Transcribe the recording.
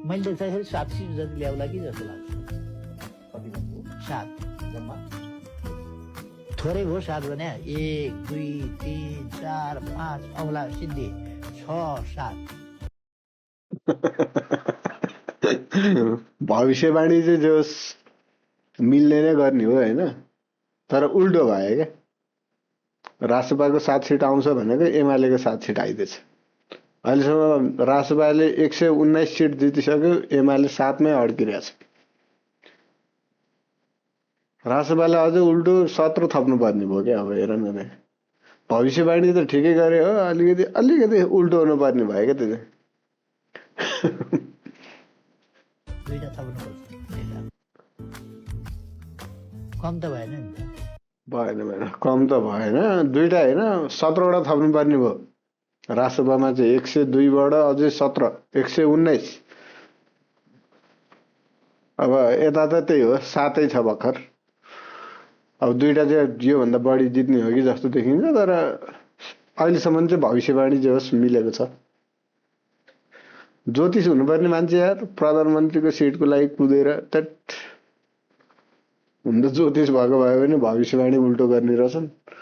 मैले देख्दाखेरि 7 सिट जति ल्याउला कि जस्तो लाग्छ। कति भन्नु 7 जम्मा थोरै भयो 7 भने 1 2 3 4 5 औला सिद्धि 6 7 भविष्यवाणी चाहिँ जोस मिल्ने नै गर्ने हो होइन, तर उल्टो भयो क्या। रासपाको 7 सिट आउँछ भनेको एमालेको 7 सिट आइदिएछ। अहिलेसम्म रासपाले 119 सिट जितिसक्यो, एमाले 7 मै अड्किरहेछ। रासपाले अझ उल्टो 17 थप्नु पर्ने भयो क्या। अब हेर न, भविष्यवाणी त ठिकै गरे हो, अलिकति उल्टो हुनु पर्ने भयो क्या त्यो चाहिँ। दुईटा थप्नुपर्छ। कम त भएन नि त। भएन कम त भएन, दुईटा होइन 17 वटा थप्नु पर्ने भयो। रासपामा चाहिँ 102 बाट अझै 17 119। अब यता त त्यही हो, 7 छ भर्खर। अब दुईटा चाहिँ योभन्दा बढी जित्ने हो कि जस्तो देखिन्छ, तर अहिलेसम्म चाहिँ भविष्यवाणी जे होस् मिलेको छ। ज्योतिष हुनुपर्ने मान्छे यार प्रधानमन्त्रीको सिटको लागि कुदेर त्यट हुन त ज्योतिष भएको भए पनि भविष्यवाणी उल्टो गर्ने रहेछन्।